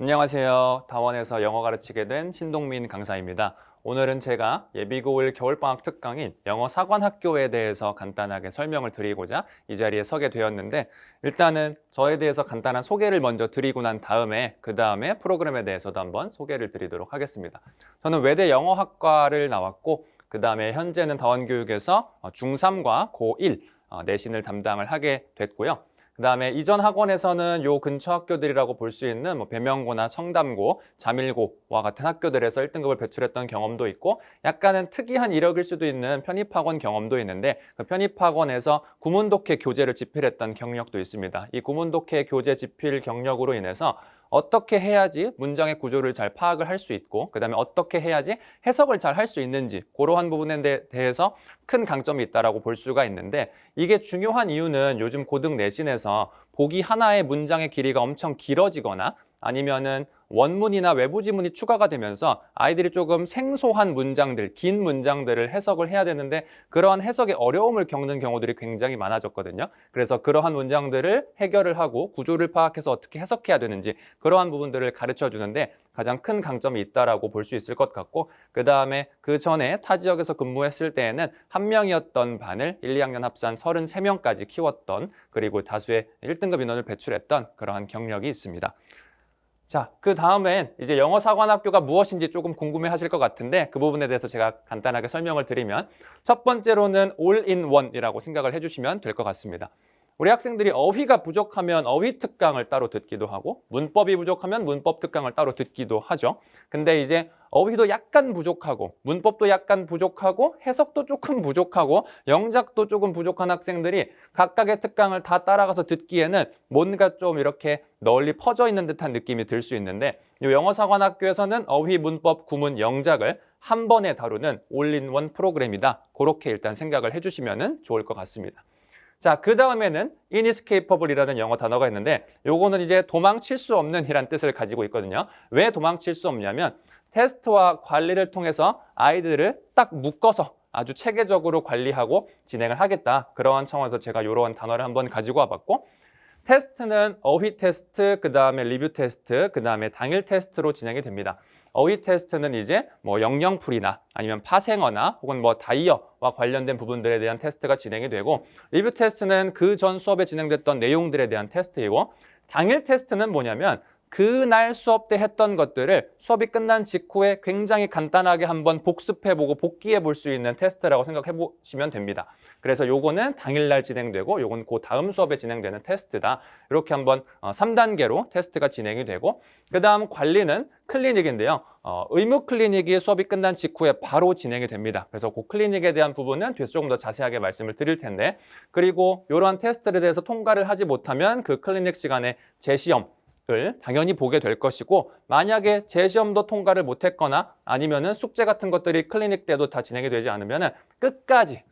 안녕하세요. 다원에서 영어 가르치게 된 신동민 강사입니다. 오늘은 제가 예비고1 겨울방학 특강인 영어 사관학교에 대해서 간단하게 설명을 드리고자 이 자리에 서게 되었는데, 일단은 저에 대해서 간단한 소개를 먼저 드리고 난 다음에 그 다음에 프로그램에 대해서도 한번 소개를 드리도록 하겠습니다. 저는 외대 영어학과를 나왔고, 그 다음에 현재는 다원교육에서 중3과 고1 내신을 담당을 하게 됐고요. 그 다음에 이전 학원에서는 요 근처 학교들이라고 볼 수 있는 배명고나 청담고, 자밀고와 같은 학교들에서 1등급을 배출했던 경험도 있고, 약간은 특이한 이력일 수도 있는 편입학원 경험도 있는데, 그 편입학원에서 구문독해 교재를 집필했던 경력도 있습니다. 이 구문독해 교재 집필 경력으로 인해서 어떻게 해야지 문장의 구조를 잘 파악을 할 수 있고, 그 다음에 어떻게 해야지 해석을 잘 할 수 있는지, 그러한 부분에 대해서 큰 강점이 있다고 볼 수가 있는데, 이게 중요한 이유는 요즘 고등 내신에서 보기 하나의 문장의 길이가 엄청 길어지거나 아니면은 원문이나 외부 지문이 추가가 되면서 아이들이 조금 생소한 문장들, 긴 문장들을 해석을 해야 되는데 그러한 해석에 어려움을 겪는 경우들이 굉장히 많아졌거든요. 그래서 그러한 문장들을 해결을 하고 구조를 파악해서 어떻게 해석해야 되는지 그러한 부분들을 가르쳐 주는데 가장 큰 강점이 있다라고 볼 수 있을 것 같고, 그 다음에 그 전에 타 지역에서 근무했을 때에는 한 명이었던 반을 1, 2학년 합산 33명까지 키웠던, 그리고 다수의 1등급 인원을 배출했던 그러한 경력이 있습니다. 자, 그 다음엔 이제 영어사관학교가 무엇인지 조금 궁금해 하실 것 같은데, 그 부분에 대해서 제가 간단하게 설명을 드리면, 첫 번째로는 올인원이라고 생각을 해주시면 될 것 같습니다. 우리 학생들이 어휘가 부족하면 어휘 특강을 따로 듣기도 하고, 문법이 부족하면 문법 특강을 따로 듣기도 하죠. 근데 이제 어휘도 약간 부족하고, 문법도 약간 부족하고, 해석도 조금 부족하고, 영작도 조금 부족한 학생들이 각각의 특강을 다 따라가서 듣기에는 뭔가 좀 이렇게 널리 퍼져 있는 듯한 느낌이 들 수 있는데, 이 영어사관학교에서는 어휘, 문법, 구문, 영작을 한 번에 다루는 올인원 프로그램이다. 그렇게 일단 생각을 해주시면 좋을 것 같습니다. 자, 그 다음에는 inescapable이라는 영어 단어가 있는데, 요거는 이제 도망칠 수 없는 이란 뜻을 가지고 있거든요. 왜 도망칠 수 없냐면 테스트와 관리를 통해서 아이들을 딱 묶어서 아주 체계적으로 관리하고 진행을 하겠다. 그러한 차원에서 제가 이러한 단어를 한번 가지고 와봤고, 테스트는 어휘 테스트, 그 다음에 리뷰 테스트, 그 다음에 당일 테스트로 진행이 됩니다. 어휘 테스트는 이제 영영풀이나 아니면 파생어나 혹은 다이어와 관련된 부분들에 대한 테스트가 진행이 되고, 리뷰 테스트는 그 전 수업에 진행됐던 내용들에 대한 테스트이고, 당일 테스트는 뭐냐면 그날 수업 때 했던 것들을 수업이 끝난 직후에 굉장히 간단하게 한번 복습해보고 복기해 볼 수 있는 테스트라고 생각해 보시면 됩니다. 그래서 요거는 당일날 진행되고 요건 그 다음 수업에 진행되는 테스트다. 이렇게 한번 3단계로 테스트가 진행이 되고, 그 다음 관리는 클리닉인데요. 의무 클리닉이 수업이 끝난 직후에 바로 진행이 됩니다. 그래서 그 클리닉에 대한 부분은 뒤에서 조금 더 자세하게 말씀을 드릴 텐데, 그리고 이러한 테스트에 대해서 통과를 하지 못하면 그 클리닉 시간에 재시험 을 당연히 보게 될 것이고, 만약에 재시험도 통과를 못했거나 아니면은 숙제 같은 것들이 클리닉 때도 다 진행이 되지 않으면은 끝까지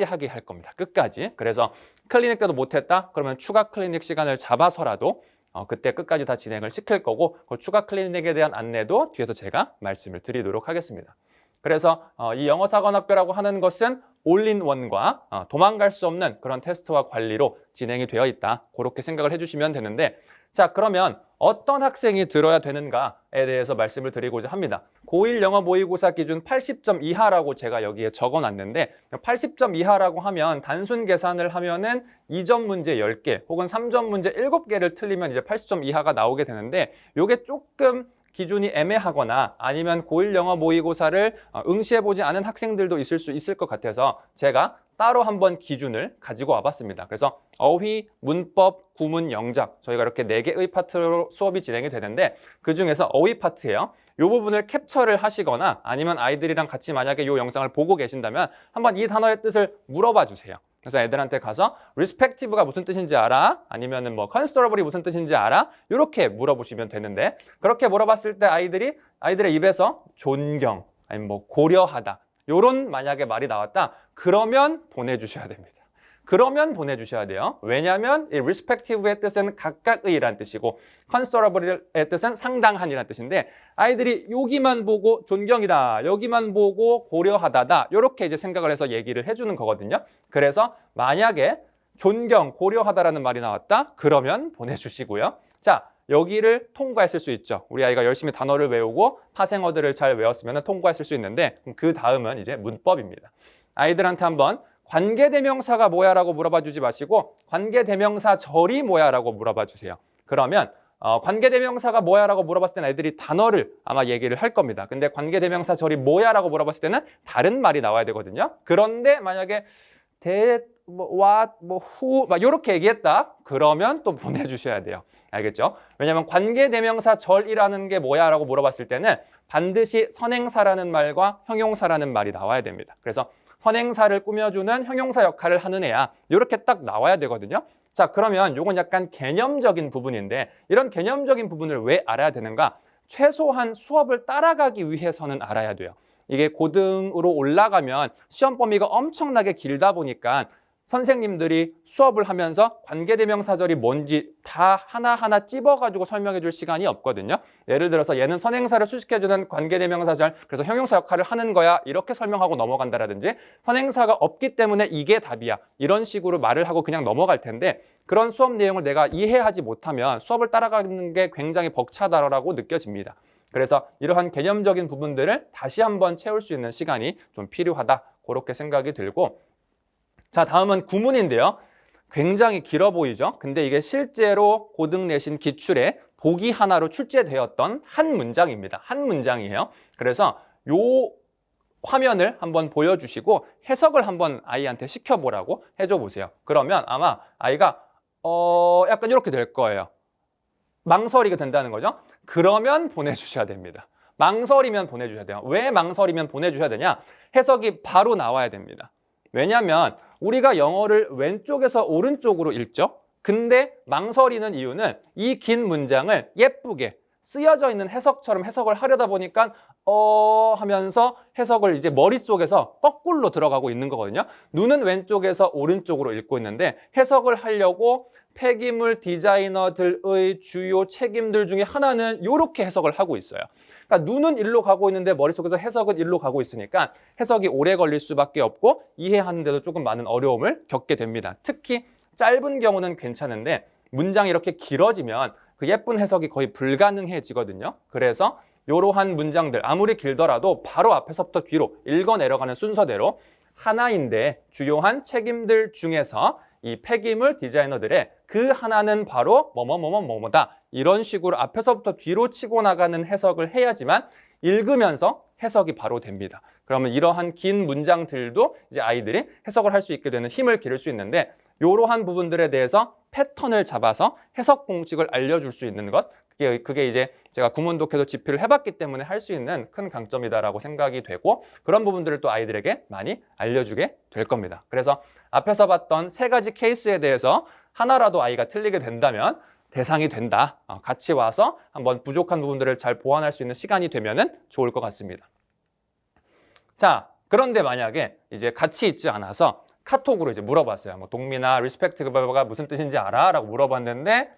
하게 할 겁니다. 끝까지. 그래서 클리닉 때도 못했다? 그러면 추가 클리닉 시간을 잡아서라도 그때 끝까지 다 진행을 시킬 거고, 그 추가 클리닉에 대한 안내도 뒤에서 제가 말씀을 드리도록 하겠습니다. 그래서 이 영어사관학교라고 하는 것은 올인원과 도망갈 수 없는 그런 테스트와 관리로 진행이 되어 있다. 그렇게 생각을 해주시면 되는데, 자, 그러면 어떤 학생이 들어야 되는가에 대해서 말씀을 드리고자 합니다. 고1 영어 모의고사 기준 80점 이하라고 제가 여기에 적어놨는데, 80점 이하라고 하면 단순 계산을 하면은 2점 문제 10개 혹은 3점 문제 7개를 틀리면 이제 80점 이하가 나오게 되는데, 요게 조금 기준이 애매하거나 아니면 고1 영어 모의고사를 응시해보지 않은 학생들도 있을 수 있을 것 같아서 제가 따로 한번 기준을 가지고 와봤습니다. 그래서 어휘, 문법, 구문, 영작, 저희가 이렇게 4개의 파트로 수업이 진행이 되는데, 그중에서 어휘 파트예요. 이 부분을 캡처를 하시거나 아니면 아이들이랑 같이 만약에 이 영상을 보고 계신다면 한번 이 단어의 뜻을 물어봐 주세요. 그래서 애들한테 가서 respective가 무슨 뜻인지 알아? 아니면은 considerable이 무슨 뜻인지 알아? 이렇게 물어보시면 되는데, 그렇게 물어봤을 때 아이들의 입에서 존경, 아니면 고려하다, 요런 만약에 말이 나왔다, 그러면 보내주셔야 됩니다. 그러면 보내주셔야 돼요. 왜냐하면 이 respective의 뜻은 각각의라는 뜻이고 considerable의 뜻은 상당한이라는 뜻인데, 아이들이 여기만 보고 존경이다, 여기만 보고 고려하다다, 이렇게 이제 생각을 해서 얘기를 해주는 거거든요. 그래서 만약에 존경, 고려하다라는 말이 나왔다, 그러면 보내주시고요. 자, 여기를 통과했을 수 있죠. 우리 아이가 열심히 단어를 외우고 파생어들을 잘 외웠으면 통과했을 수 있는데 그 다음은 이제 문법입니다. 아이들한테 한번 관계대명사가 뭐야 라고 물어봐 주지 마시고 관계대명사절이 뭐야 라고 물어봐 주세요. 그러면 관계대명사가 뭐야 라고 물어봤을 때는 애들이 단어를 아마 얘기를 할 겁니다. 근데 관계대명사절이 뭐야 라고 물어봤을 때는 다른 말이 나와야 되거든요. 그런데 만약에 후, 막 이렇게 얘기했다. 그러면 또 보내주셔야 돼요. 알겠죠? 왜냐하면 관계대명사절이라는 게 뭐야 라고 물어봤을 때는 반드시 선행사라는 말과 형용사라는 말이 나와야 됩니다. 그래서 선행사를 꾸며주는 형용사 역할을 하는 애야. 이렇게 딱 나와야 되거든요. 자, 그러면 이건 약간 개념적인 부분인데 이런 개념적인 부분을 왜 알아야 되는가? 최소한 수업을 따라가기 위해서는 알아야 돼요. 이게 고등으로 올라가면 시험 범위가 엄청나게 길다 보니까 선생님들이 수업을 하면서 관계대명사절이 뭔지 다 하나하나 찝어가지고 설명해 줄 시간이 없거든요. 예를 들어서 얘는 선행사를 수식해주는 관계대명사절, 그래서 형용사 역할을 하는 거야. 이렇게 설명하고 넘어간다라든지 선행사가 없기 때문에 이게 답이야. 이런 식으로 말을 하고 그냥 넘어갈 텐데 그런 수업 내용을 내가 이해하지 못하면 수업을 따라가는 게 굉장히 벅차다라고 느껴집니다. 그래서 이러한 개념적인 부분들을 다시 한번 채울 수 있는 시간이 좀 필요하다. 그렇게 생각이 들고 자, 다음은 구문인데요. 굉장히 길어 보이죠? 근데 이게 실제로 고등 내신 기출에 보기 하나로 출제되었던 한 문장입니다. 한 문장이에요. 그래서 요 화면을 한번 보여주시고 해석을 한번 아이한테 시켜보라고 해줘 보세요. 그러면 아마 아이가 약간 이렇게 될 거예요. 망설이게 된다는 거죠. 그러면 보내주셔야 됩니다. 망설이면 보내주셔야 돼요. 왜 망설이면 보내주셔야 되냐? 해석이 바로 나와야 됩니다. 왜냐하면 우리가 영어를 왼쪽에서 오른쪽으로 읽죠. 근데 망설이는 이유는 이 긴 문장을 예쁘게 쓰여져 있는 해석처럼 해석을 하려다 보니까 하면서 해석을 이제 머릿속에서 거꾸로 들어가고 있는 거거든요. 눈은 왼쪽에서 오른쪽으로 읽고 있는데 해석을 하려고 폐기물 디자이너들의 주요 책임들 중에 하나는 이렇게 해석을 하고 있어요. 그러니까 눈은 일로 가고 있는데 머릿속에서 해석은 일로 가고 있으니까 해석이 오래 걸릴 수밖에 없고 이해하는데도 조금 많은 어려움을 겪게 됩니다. 특히 짧은 경우는 괜찮은데 문장이 이렇게 길어지면 그 예쁜 해석이 거의 불가능해지거든요. 그래서 이러한 문장들 아무리 길더라도 바로 앞에서부터 뒤로 읽어 내려가는 순서대로 하나인데 주요한 책임들 중에서 이 폐기물 디자이너들의 그 하나는 바로 뭐뭐뭐뭐뭐다 이런 식으로 앞에서부터 뒤로 치고 나가는 해석을 해야지만 읽으면서 해석이 바로 됩니다. 그러면 이러한 긴 문장들도 이제 아이들이 해석을 할 수 있게 되는 힘을 기를 수 있는데 이러한 부분들에 대해서 패턴을 잡아서 해석 공식을 알려줄 수 있는 것 그게 이제 제가 구문 독해도 집필을 해봤기 때문에 할 수 있는 큰 강점이다라고 생각이 되고 그런 부분들을 또 아이들에게 많이 알려주게 될 겁니다. 그래서 앞에서 봤던 세 가지 케이스에 대해서 하나라도 아이가 틀리게 된다면 대상이 된다. 같이 와서 한번 부족한 부분들을 잘 보완할 수 있는 시간이 되면은 좋을 것 같습니다. 자, 그런데 만약에 이제 같이 있지 않아서 카톡으로 이제 물어봤어요. 뭐 동민아, respect가 무슨 뜻인지 알아? 라고 물어봤는데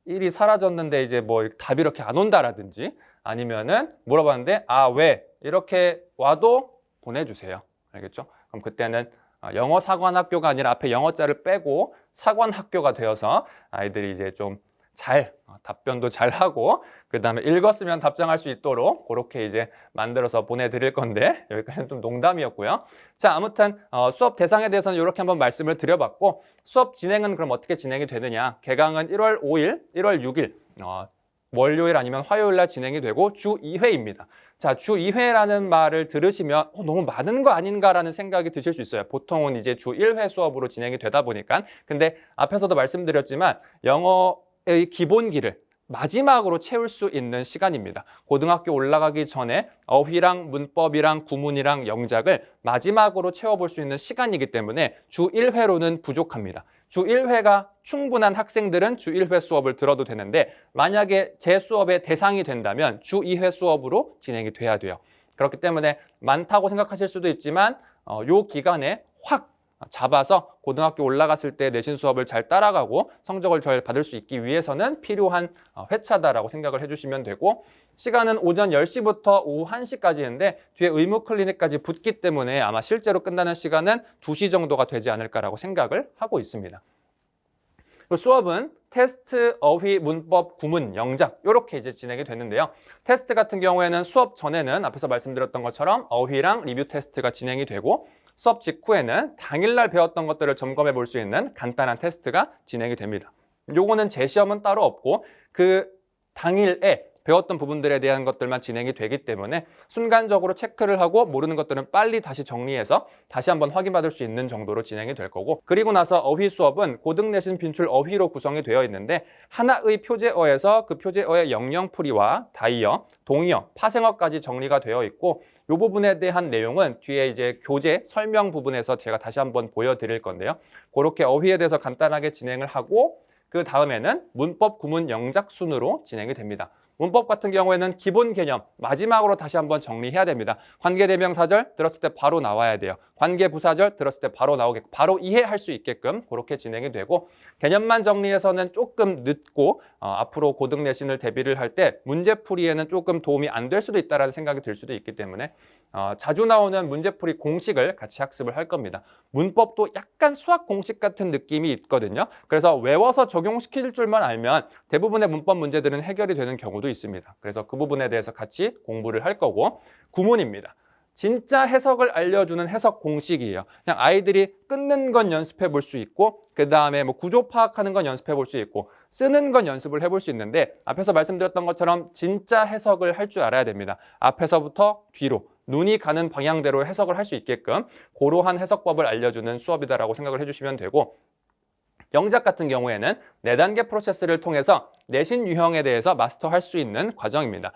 일이 사라졌는데 이제 뭐 답이 이렇게 안 온다라든지 아니면은 물어봤는데 왜? 이렇게 와도 보내주세요. 알겠죠? 그럼 그때는 영어 사관학교가 아니라 앞에 영어자를 빼고 사관학교가 되어서 아이들이 이제 좀 잘 답변도 잘 하고 그 다음에 읽었으면 답장할 수 있도록 그렇게 이제 만들어서 보내드릴 건데 여기까지는 좀 농담이었고요. 자, 아무튼 수업 대상에 대해서는 이렇게 한번 말씀을 드려봤고 수업 진행은 그럼 어떻게 진행이 되느냐. 개강은 1월 5일, 1월 6일 월요일 아니면 화요일 날 진행이 되고 주 2회입니다. 자, 주 2회라는 말을 들으시면 너무 많은 거 아닌가라는 생각이 드실 수 있어요. 보통은 이제 주 1회 수업으로 진행이 되다 보니까. 근데 앞에서도 말씀드렸지만 영어의 기본기를 마지막으로 채울 수 있는 시간입니다. 고등학교 올라가기 전에 어휘랑 문법이랑 구문이랑 영작을 마지막으로 채워볼 수 있는 시간이기 때문에 주 1회로는 부족합니다. 주 1회가 충분한 학생들은 주 1회 수업을 들어도 되는데 만약에 제 수업의 대상이 된다면 주 2회 수업으로 진행이 돼야 돼요. 그렇기 때문에 많다고 생각하실 수도 있지만 요 기간에 확 잡아서 고등학교 올라갔을 때 내신 수업을 잘 따라가고 성적을 잘 받을 수 있기 위해서는 필요한 회차다라고 생각을 해주시면 되고 시간은 오전 10시부터 오후 1시까지인데 뒤에 의무 클리닉까지 붙기 때문에 아마 실제로 끝나는 시간은 2시 정도가 되지 않을까라고 생각을 하고 있습니다. 수업은 테스트, 어휘, 문법, 구문, 영작 이렇게 이제 진행이 되는데요. 테스트 같은 경우에는 수업 전에는 앞에서 말씀드렸던 것처럼 어휘랑 리뷰 테스트가 진행이 되고 수업 직후에는 당일날 배웠던 것들을 점검해 볼 수 있는 간단한 테스트가 진행이 됩니다. 요거는 재시험은 따로 없고 그 당일에 배웠던 부분들에 대한 것들만 진행이 되기 때문에 순간적으로 체크를 하고 모르는 것들은 빨리 다시 정리해서 다시 한번 확인받을 수 있는 정도로 진행이 될 거고, 그리고 나서 어휘 수업은 고등 내신 빈출 어휘로 구성이 되어 있는데 하나의 표제어에서 그 표제어의 영영풀이와 다이어, 동의어, 파생어까지 정리가 되어 있고 이 부분에 대한 내용은 뒤에 이제 교재 설명 부분에서 제가 다시 한번 보여드릴 건데요. 그렇게 어휘에 대해서 간단하게 진행을 하고 그 다음에는 문법, 구문, 영작 순으로 진행이 됩니다. 문법 같은 경우에는 기본 개념 마지막으로 다시 한번 정리해야 됩니다. 관계대명사절 들었을 때 바로 나와야 돼요. 관계부사절 들었을 때 바로 나오게 바로 이해할 수 있게끔 그렇게 진행이 되고, 개념만 정리해서는 조금 늦고 앞으로 고등 내신을 대비를 할 때 문제풀이에는 조금 도움이 안 될 수도 있다는 생각이 들 수도 있기 때문에 자주 나오는 문제풀이 공식을 같이 학습을 할 겁니다. 문법도 약간 수학 공식 같은 느낌이 있거든요. 그래서 외워서 적용시킬 줄만 알면 대부분의 문법 문제들은 해결이 되는 경우도 있습니다. 그래서 그 부분에 대해서 같이 공부를 할 거고, 구문입니다. 진짜 해석을 알려주는 해석 공식이에요. 그냥 아이들이 끊는 건 연습해 볼 수 있고 그 다음에 뭐 구조 파악하는 건 연습해 볼 수 있고 쓰는 건 연습을 해볼 수 있는데 앞에서 말씀드렸던 것처럼 진짜 해석을 할 줄 알아야 됩니다. 앞에서부터 뒤로 눈이 가는 방향대로 해석을 할 수 있게끔 그러한 해석법을 알려주는 수업이다라고 생각을 해주시면 되고, 영작 같은 경우에는 4단계 프로세스를 통해서 내신 유형에 대해서 마스터할 수 있는 과정입니다.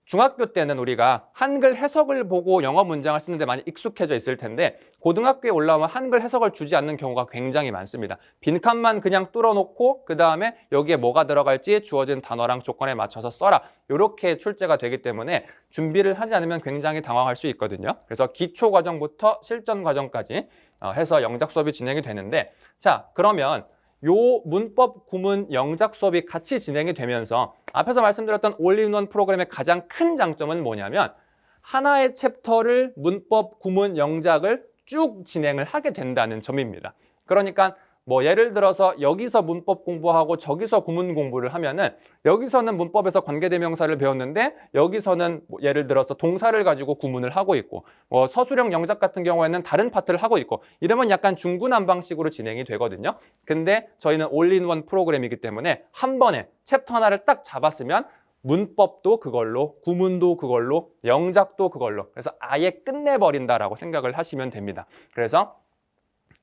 중학교 때는 우리가 한글 해석을 보고 영어 문장을 쓰는데 많이 익숙해져 있을 텐데 고등학교에 올라오면 한글 해석을 주지 않는 경우가 굉장히 많습니다. 빈칸만 그냥 뚫어놓고 그 다음에 여기에 뭐가 들어갈지 주어진 단어랑 조건에 맞춰서 써라, 이렇게 출제가 되기 때문에 준비를 하지 않으면 굉장히 당황할 수 있거든요. 그래서 기초 과정부터 실전 과정까지 해서 영작 수업이 진행이 되는데, 자 그러면 요 문법, 구문, 영작 수업이 같이 진행이 되면서 앞에서 말씀드렸던 올인원 프로그램의 가장 큰 장점은 뭐냐면 하나의 챕터를 문법, 구문, 영작을 쭉 진행을 하게 된다는 점입니다. 그러니까 뭐 예를 들어서 여기서 문법 공부하고 저기서 구문 공부를 하면은 여기서는 문법에서 관계대명사를 배웠는데 여기서는 뭐 예를 들어서 동사를 가지고 구문을 하고 있고 뭐 서술형 영작 같은 경우에는 다른 파트를 하고 있고 이러면 약간 중구난방식으로 진행이 되거든요. 근데 저희는 올인원 프로그램이기 때문에 한 번에 챕터 하나를 딱 잡았으면 문법도 그걸로, 구문도 그걸로, 영작도 그걸로, 그래서 아예 끝내버린다라고 생각을 하시면 됩니다. 그래서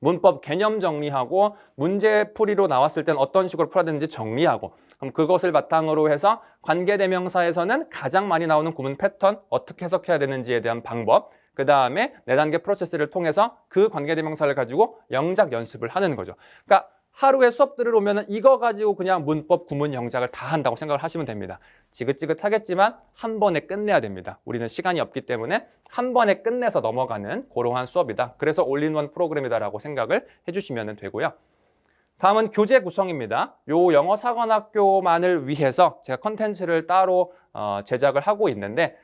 문법 개념 정리하고 문제풀이로 나왔을 땐 어떤 식으로 풀어야 되는지 정리하고, 그럼 그것을 바탕으로 해서 관계대명사에서는 가장 많이 나오는 구문 패턴 어떻게 해석해야 되는지에 대한 방법, 그 다음에 4단계 프로세스를 통해서 그 관계대명사를 가지고 영작 연습을 하는 거죠. 그러니까 하루에 수업들을 오면은 이거 가지고 그냥 문법, 구문, 영작을 다 한다고 생각을 하시면 됩니다. 지긋지긋하겠지만 한 번에 끝내야 됩니다. 우리는 시간이 없기 때문에 한 번에 끝내서 넘어가는 그러한 수업이다. 그래서 올인원 프로그램이다라고 생각을 해주시면 되고요. 다음은 교재 구성입니다. 요 영어 사관학교만을 위해서 제가 컨텐츠를 따로 제작을 하고 있는데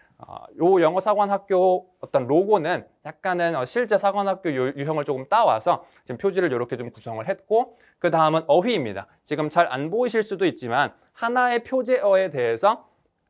요 영어 사관학교 어떤 로고는 약간은 실제 사관학교 유형을 조금 따와서 지금 표지를 이렇게 좀 구성을 했고, 그 다음은 어휘입니다. 지금 잘 안 보이실 수도 있지만 하나의 표제어에 대해서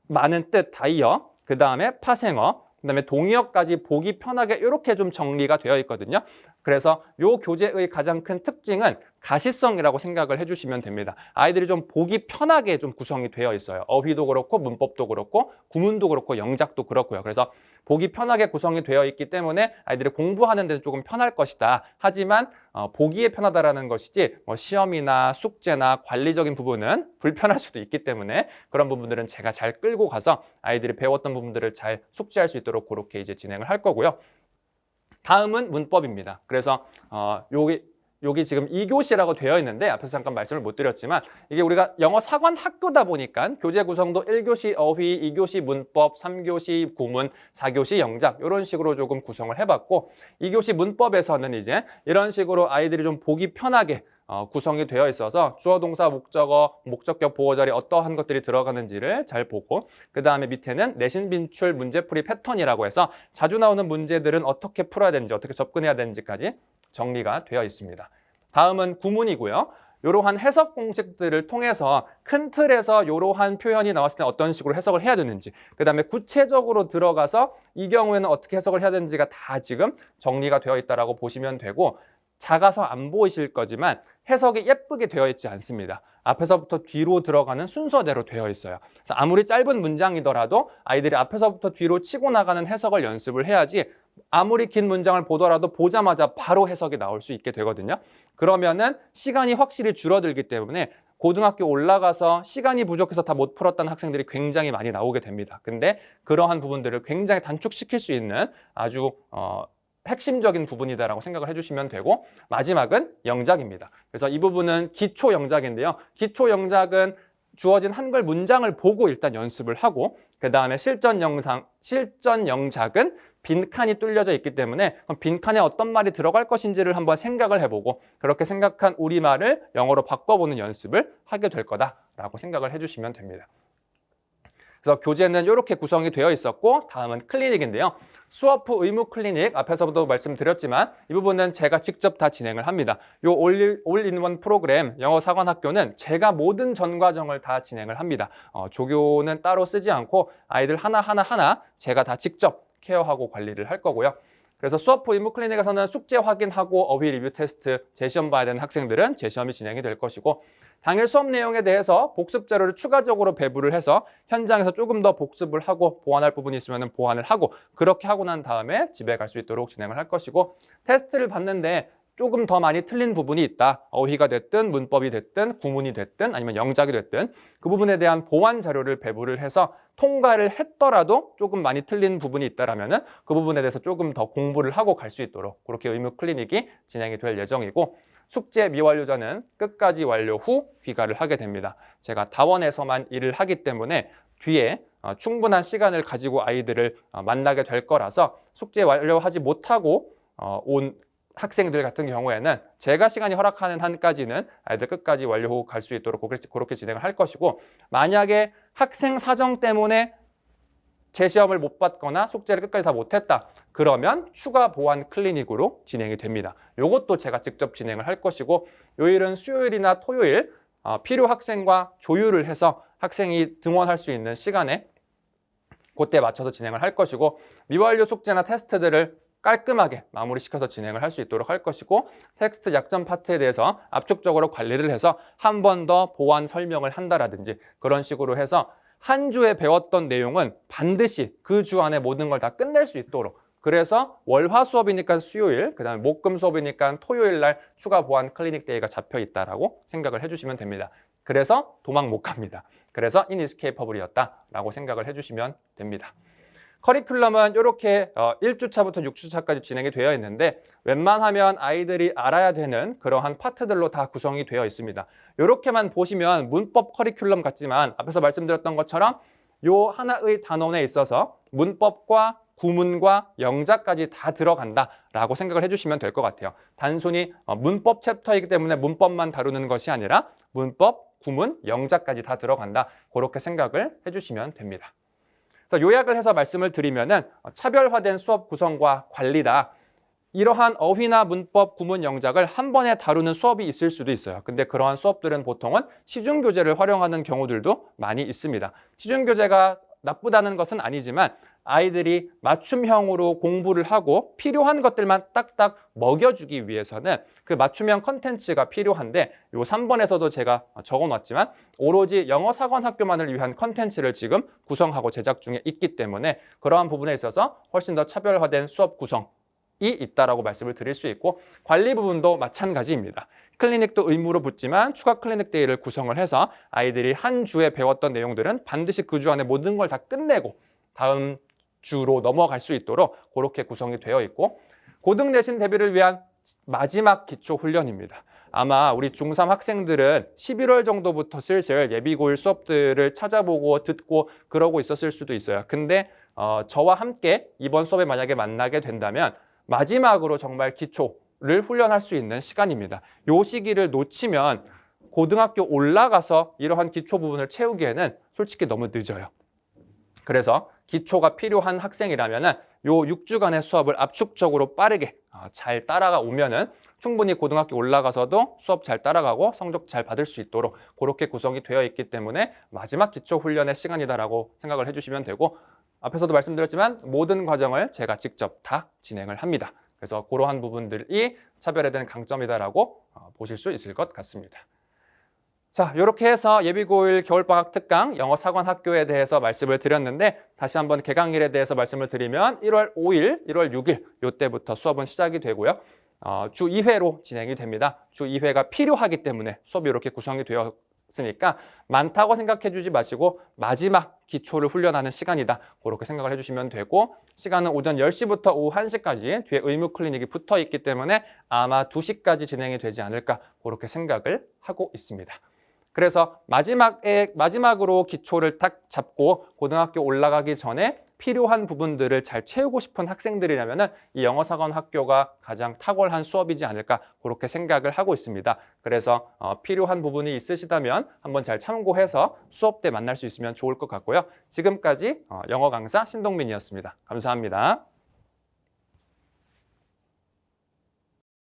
많은 뜻, 다이어, 그 다음에 파생어, 그 다음에 동의어까지 보기 편하게 이렇게 좀 정리가 되어 있거든요. 그래서 요 교재의 가장 큰 특징은 가시성이라고 생각을 해주시면 됩니다. 아이들이 좀 보기 편하게 좀 구성이 되어 있어요. 어휘도 그렇고 문법도 그렇고 구문도 그렇고 영작도 그렇고요. 그래서 보기 편하게 구성이 되어 있기 때문에 아이들이 공부하는 데는 조금 편할 것이다. 하지만 보기에 편하다라는 것이지 뭐 시험이나 숙제나 관리적인 부분은 불편할 수도 있기 때문에 그런 부분들은 제가 잘 끌고 가서 아이들이 배웠던 부분들을 잘 숙지할 수 있도록 그렇게 이제 진행을 할 거고요. 다음은 문법입니다. 그래서 여기 지금 2교시라고 되어 있는데 앞에서 잠깐 말씀을 못 드렸지만 이게 우리가 영어 사관 학교다 보니까 교재 구성도 1교시 어휘, 2교시 문법, 3교시 구문, 4교시 영작 이런 식으로 조금 구성을 해봤고, 2교시 문법에서는 이제 이런 식으로 아이들이 좀 보기 편하게 구성이 되어 있어서 주어, 동사, 목적어, 목적격, 보호 자리 어떠한 것들이 들어가는지를 잘 보고, 그 다음에 밑에는 내신 빈출 문제풀이 패턴이라고 해서 자주 나오는 문제들은 어떻게 풀어야 되는지, 어떻게 접근해야 되는지까지 정리가 되어 있습니다. 다음은 구문이고요. 이러한 해석 공식들을 통해서 큰 틀에서 이러한 표현이 나왔을 때 어떤 식으로 해석을 해야 되는지, 그 다음에 구체적으로 들어가서 이 경우에는 어떻게 해석을 해야 되는지가 다 지금 정리가 되어 있다고 보시면 되고, 작아서 안 보이실 거지만 해석이 예쁘게 되어 있지 않습니다. 앞에서부터 뒤로 들어가는 순서대로 되어 있어요. 그래서 아무리 짧은 문장이더라도 아이들이 앞에서부터 뒤로 치고 나가는 해석을 연습을 해야지 아무리 긴 문장을 보더라도 보자마자 바로 해석이 나올 수 있게 되거든요. 그러면은 시간이 확실히 줄어들기 때문에 고등학교 올라가서 시간이 부족해서 다 못 풀었다는 학생들이 굉장히 많이 나오게 됩니다. 근데 그러한 부분들을 굉장히 단축시킬 수 있는 아주 핵심적인 부분이다라고 생각을 해주시면 되고, 마지막은 영작입니다. 그래서 이 부분은 기초 영작인데요. 기초 영작은 주어진 한글 문장을 보고 일단 연습을 하고, 그 다음에 실전 영작은 빈칸이 뚫려져 있기 때문에 빈칸에 어떤 말이 들어갈 것인지를 한번 생각을 해보고, 그렇게 생각한 우리말을 영어로 바꿔보는 연습을 하게 될 거다라고 생각을 해주시면 됩니다. 그래서 교재는 이렇게 구성이 되어 있었고, 다음은 클리닉인데요. 수업 후 의무 클리닉, 앞에서도 말씀드렸지만 이 부분은 제가 직접 다 진행을 합니다. 이 올인원 프로그램 영어 사관학교는 제가 모든 전 과정을 다 진행을 합니다. 조교는 따로 쓰지 않고 아이들 하나하나 제가 다 직접 케어하고 관리를 할 거고요. 그래서 수업 후 의무 클리닉에서는 숙제 확인하고 어휘 리뷰 테스트, 재시험 봐야 되는 학생들은 재시험이 진행이 될 것이고, 당일 수업 내용에 대해서 복습 자료를 추가적으로 배부를 해서 현장에서 조금 더 복습을 하고 보완할 부분이 있으면 보완을 하고, 그렇게 하고 난 다음에 집에 갈 수 있도록 진행을 할 것이고, 테스트를 받는데 조금 더 많이 틀린 부분이 있다. 어휘가 됐든 문법이 됐든 구문이 됐든 아니면 영작이 됐든 그 부분에 대한 보완 자료를 배부를 해서 통과를 했더라도 조금 많이 틀린 부분이 있다라면은 그 부분에 대해서 조금 더 공부를 하고 갈 수 있도록 그렇게 의무 클리닉이 진행이 될 예정이고, 숙제 미완료자는 끝까지 완료 후 귀가를 하게 됩니다. 제가 다원에서만 일을 하기 때문에 뒤에 충분한 시간을 가지고 아이들을 만나게 될 거라서 숙제 완료하지 못하고 온 학생들 같은 경우에는 제가 시간이 허락하는 한까지는 아이들 끝까지 완료 후 갈 수 있도록 그렇게 진행을 할 것이고, 만약에 학생 사정 때문에 재시험을 못 받거나 숙제를 끝까지 다 못했다, 그러면 추가 보완 클리닉으로 진행이 됩니다. 이것도 제가 직접 진행을 할 것이고, 요일은 수요일이나 토요일 필요 학생과 조율을 해서 학생이 등원할 수 있는 시간에 그때 맞춰서 진행을 할 것이고, 미완료 숙제나 테스트들을 깔끔하게 마무리시켜서 진행을 할 수 있도록 할 것이고, 텍스트 약점 파트에 대해서 압축적으로 관리를 해서 한 번 더 보완 설명을 한다라든지 그런 식으로 해서 한 주에 배웠던 내용은 반드시 그 주 안에 모든 걸 다 끝낼 수 있도록, 그래서 월화 수업이니까 수요일, 그 다음에 목금 수업이니까 토요일 날 추가 보완 클리닉 데이가 잡혀 있다라고 생각을 해주시면 됩니다. 그래서 도망 못 갑니다. 그래서 inescapable이었다라고 생각을 해주시면 됩니다. 커리큘럼은 이렇게 1주차부터 6주차까지 진행이 되어 있는데, 웬만하면 아이들이 알아야 되는 그러한 파트들로 다 구성이 되어 있습니다. 이렇게만 보시면 문법 커리큘럼 같지만 앞에서 말씀드렸던 것처럼 요 하나의 단원에 있어서 문법과 구문과 영작까지 다 들어간다라고 생각을 해주시면 될 것 같아요. 단순히 문법 챕터이기 때문에 문법만 다루는 것이 아니라 문법, 구문, 영작까지 다 들어간다, 그렇게 생각을 해주시면 됩니다. 그래서 요약을 해서 말씀을 드리면은 차별화된 수업 구성과 관리다. 이러한 어휘나 문법, 구문, 영작을 한 번에 다루는 수업이 있을 수도 있어요. 근데 그러한 수업들은 보통은 시중교재를 활용하는 경우들도 많이 있습니다. 시중교재가 나쁘다는 것은 아니지만 아이들이 맞춤형으로 공부를 하고 필요한 것들만 딱딱 먹여주기 위해서는 그 맞춤형 컨텐츠가 필요한데, 요 3번에서도 제가 적어놨지만 오로지 영어 사관학교만을 위한 컨텐츠를 지금 구성하고 제작 중에 있기 때문에 그러한 부분에 있어서 훨씬 더 차별화된 수업 구성이 있다라고 말씀을 드릴 수 있고, 관리 부분도 마찬가지입니다. 클리닉도 의무로 붙지만 추가 클리닉 데이를 구성을 해서 아이들이 한 주에 배웠던 내용들은 반드시 그 주 안에 모든 걸 다 끝내고 다음 주로 넘어갈 수 있도록 그렇게 구성이 되어 있고, 고등 내신 대비를 위한 마지막 기초 훈련입니다. 아마 우리 중3 학생들은 11월 정도부터 슬슬 예비고일 수업들을 찾아보고 듣고 그러고 있었을 수도 있어요. 근데 저와 함께 이번 수업에 만약에 만나게 된다면 마지막으로 정말 기초를 훈련할 수 있는 시간입니다. 이 시기를 놓치면 고등학교 올라가서 이러한 기초 부분을 채우기에는 솔직히 너무 늦어요. 그래서 기초가 필요한 학생이라면 요 6주간의 수업을 압축적으로 빠르게 잘 따라가 오면은 충분히 고등학교 올라가서도 수업 잘 따라가고 성적 잘 받을 수 있도록 그렇게 구성이 되어 있기 때문에 마지막 기초 훈련의 시간이다라고 생각을 해주시면 되고, 앞에서도 말씀드렸지만 모든 과정을 제가 직접 다 진행을 합니다. 그래서 그러한 부분들이 차별에 대한 강점이다라고 보실 수 있을 것 같습니다. 자, 이렇게 해서 예비고1 겨울방학 특강 영어 사관학교에 대해서 말씀을 드렸는데, 다시 한번 개강일에 대해서 말씀을 드리면 1월 5일, 1월 6일 이때부터 수업은 시작이 되고요. 주 2회로 진행이 됩니다. 주 2회가 필요하기 때문에 수업이 이렇게 구성이 되었으니까 많다고 생각해 주지 마시고 마지막 기초를 훈련하는 시간이다, 그렇게 생각을 해주시면 되고, 시간은 오전 10시부터 오후 1시까지 뒤에 의무 클리닉이 붙어 있기 때문에 아마 2시까지 진행이 되지 않을까, 그렇게 생각을 하고 있습니다. 그래서 마지막으로 기초를 딱 잡고 고등학교 올라가기 전에 필요한 부분들을 잘 채우고 싶은 학생들이라면 이 영어사관학교가 가장 탁월한 수업이지 않을까, 그렇게 생각을 하고 있습니다. 그래서 필요한 부분이 있으시다면 한번 잘 참고해서 수업 때 만날 수 있으면 좋을 것 같고요. 지금까지 영어 강사 신동민이었습니다. 감사합니다.